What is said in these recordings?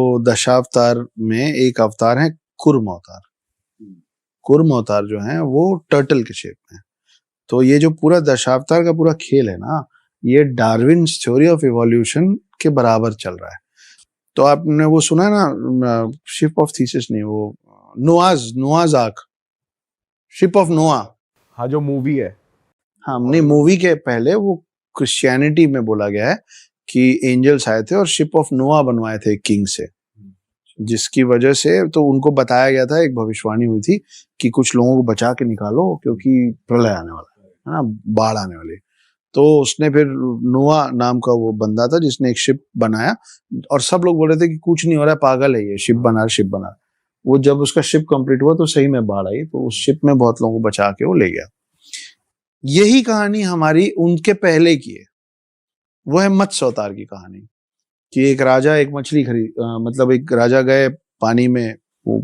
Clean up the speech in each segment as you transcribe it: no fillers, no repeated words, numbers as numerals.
तो दशावतार में एक अवतार है कुर्म अवतार। कुर्म अवतार जो है वो टर्टल के शेप में। तो ये जो पूरा दशावतार का पूरा खेल है ना, ये डार्विन्स थ्योरी ऑफ इवोल्यूशन के बराबर चल रहा है। तो आपने वो सुना है ना, शिप ऑफ थीसिस नहीं, वो नोआज आर्क, शिप ऑफ नोआ। हाँ, जो मूवी है। हाँ, नहीं, मूवी के पहले वो क्रिश्चियनिटी में बोला गया है कि एंजल्स आए थे और शिप ऑफ नोआ बनवाए थे किंग से, जिसकी वजह से तो उनको बताया गया था, एक भविष्यवाणी हुई थी कि कुछ लोगों को बचा के निकालो क्योंकि प्रलय आने वाला है ना, बाढ़ आने वाली। तो उसने फिर नोआ नाम का वो बंदा था जिसने एक शिप बनाया, और सब लोग बोल रहे थे कि कुछ नहीं हो रहा है, पागल है ये, शिप बना रहा। वो जब उसका शिप कंप्लीट हुआ तो सही में बाढ़ आई, तो उस शिप में बहुत लोगों को बचा के वो ले गया। यही कहानी हमारी उनके पहले की है, वो है मत्स्य अवतार की कहानी कि एक राजा एक मछली मतलब एक राजा गए पानी में वो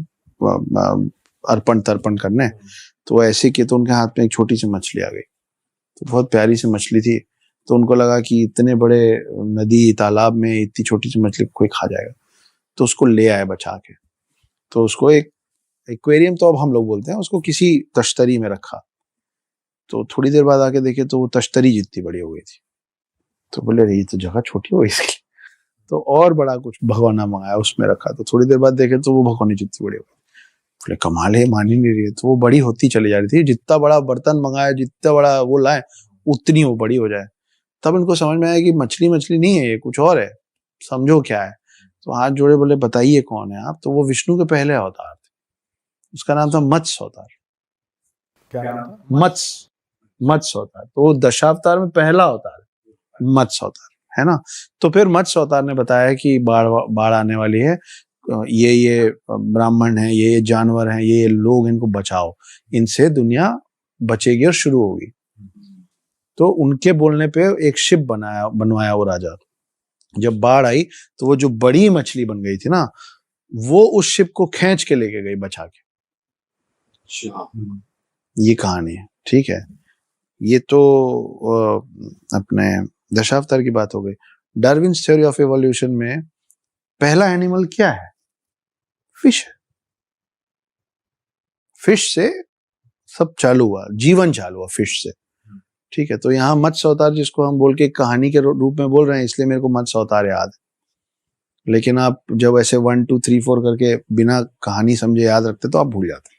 अर्पण तर्पण करने, तो ऐसे किए तो उनके हाथ में एक छोटी सी मछली आ गई। तो बहुत प्यारी सी मछली थी, तो उनको लगा कि इतने बड़े नदी तालाब में इतनी छोटी सी मछली कोई खा जाएगा, तो उसको ले आए बचा के। तो उसको एक एक्वेरियम तो अब हम लोग बोलते हैं, उसको किसी तश्तरी में रखा। तो थोड़ी देर बाद आके देखे तो वो तश्तरी जितनी बड़ी हो गई थी। तो बोले ये तो जगह छोटी हो गई इसकी, तो और बड़ा कुछ भगवाना मंगाया, उसमें रखा। तो थोड़ी देर बाद देखे तो वो भगवानी जितनी बड़ी हो गई। बोले कमाल है, मान ही नहीं रही है। तो वो बड़ी होती चली जा रही थी, जितना बड़ा बर्तन मंगाया, जितना बड़ा वो लाए, उतनी वो बड़ी हो जाए। तब इनको समझ में आया कि मछली मछली नहीं है, ये कुछ और है, समझो क्या है। तो हाथ जोड़े बोले बताइए कौन है आप। तो वो विष्णु के पहले अवतार थे, उसका नाम था मत्स्य अवतार। क्या नाम था? मत्स्य अवतार। तो वो दशावतार में पहला अवतार है मत्स्य अवतार, है ना। तो फिर मत्स्य अवतार ने बताया कि बाढ़ आने वाली है, ये ब्राह्मण है, ये जानवर हैं, ये लोग, इनको बचाओ, इनसे दुनिया बचेगी और शुरू होगी। तो उनके बोलने पे एक शिप बनवाया वो राजा। जब बाढ़ आई तो वो जो बड़ी मछली बन गई थी ना, वो उस शिप को खींच के लेके गई बचा के। ये कहानी है, ठीक है। ये तो अपने दशावतार की बात हो गई। डार्विन्स थ्योरी ऑफ इवोल्यूशन में पहला एनिमल क्या है? फिश। फिश से सब चालू हुआ, जीवन चालू हुआ फिश से, ठीक है। तो यहाँ मत्स्य अवतार जिसको हम बोल के कहानी के रूप में बोल रहे हैं, इसलिए मेरे को मत्स्य अवतार याद है। लेकिन आप जब ऐसे 1 2 3 4 करके बिना कहानी समझे याद रखते तो आप भूल जाते।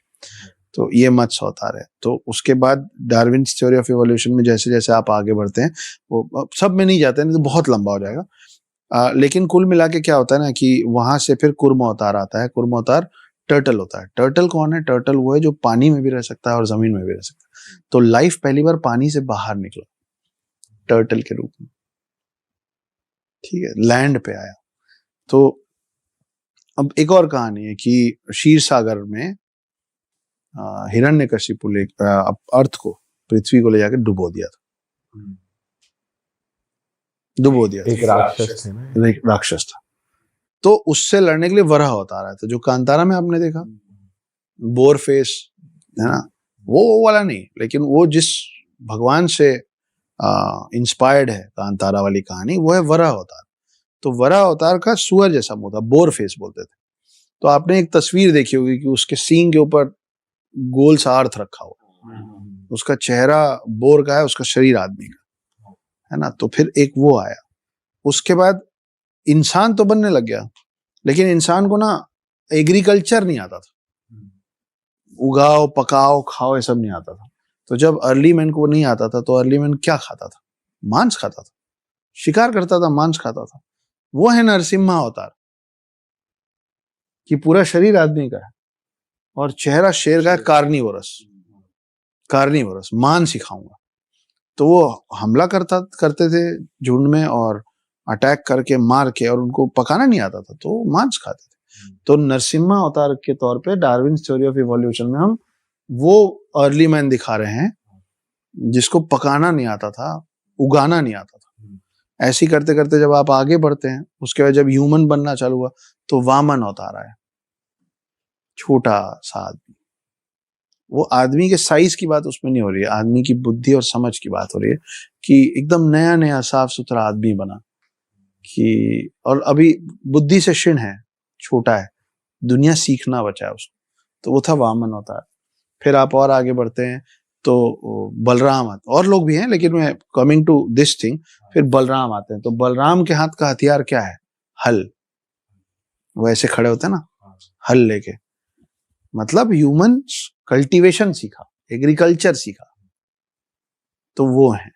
तो ये मत्स्य अवतार है। तो उसके बाद डार्विन्स थ्योरी ऑफ इवोल्यूशन में जैसे जैसे आप आगे बढ़ते हैं, वो सब में नहीं जाते, नहीं तो बहुत लंबा हो जाएगा। लेकिन कुल मिला के क्या होता है ना कि वहां से फिर कुर्म अवतार आता है। कुर्म अवतार टर्टल होता है। टर्टल कौन है? टर्टल वो है जो पानी में भी रह सकता है और जमीन में भी रह सकता है। तो लाइफ पहली बार पानी से बाहर निकला टर्टल के रूप में, ठीक है, लैंड पे आया। तो अब एक और कहानी है कि क्षीर सागर में हिरण्यकशिपु अर्थ को, पृथ्वी को ले जाकर डुबो दिया था। एक राक्षस थे ना, एक राक्षस था। तो उससे लड़ने के लिए वराह अवतार आया था, जो कांतारा में आपने देखा, बोर फेस, है ना, वो वाला नहीं, लेकिन वो जिस भगवान से इंस्पायर्ड है कांतारा वाली कहानी, वो है वराह अवतार। तो वराह अवतार का सुअर जैसा मुंह था, बोर फेस बोलते थे। तो आपने एक तस्वीर देखी होगी कि उसके सींग के ऊपर गोल सा अर्थ रखा हुआ, उसका चेहरा बोर का है, उसका शरीर आदमी का है ना। तो फिर एक वो आया। उसके बाद इंसान तो बनने लग गया, लेकिन इंसान को ना एग्रीकल्चर नहीं आता था, उगाओ पकाओ खाओ ये सब नहीं आता था। तो जब अर्ली मैन को नहीं आता था, तो अर्ली मैन क्या खाता था? मांस खाता था, शिकार करता था, मांस खाता था। वो है नरसिम्हा अवतार, कि पूरा शरीर आदमी का है और चेहरा शेर का है, कार्निवोरस, मांस ही खाऊंगा। तो वो हमला करते थे झुंड में और अटैक करके मार के, और उनको पकाना नहीं आता था तो मांस खाते थे। तो नरसिम्हा अवतार के तौर पे डार्विन्स थ्योरी ऑफ इवोल्यूशन में हम वो अर्ली मैन दिखा रहे हैं जिसको पकाना नहीं आता था, उगाना नहीं आता था। ऐसे ही करते करते जब आप आगे बढ़ते हैं, उसके बाद जब ह्यूमन बनना चालू हुआ तो वामन अवतार आया, छोटा सा आदमी। वो आदमी के साइज की बात उसमें नहीं हो रही है, आदमी की बुद्धि और समझ की बात हो रही है कि एकदम नया नया साफ सुथरा आदमी बना, कि और अभी बुद्धि से क्षीण है, छोटा है, दुनिया सीखना बचा है उसको, तो वो था वामन अवतार। फिर आप और आगे बढ़ते हैं तो बलराम आते, और लोग भी हैं लेकिन मैं कमिंग टू दिस थिंग, फिर बलराम आते हैं। तो बलराम के हाथ का हथियार क्या है? हल। वो ऐसे खड़े होते हैं ना हल लेके, मतलब ह्यूमन कल्टीवेशन सीखा, एग्रीकल्चर सीखा, तो वो है।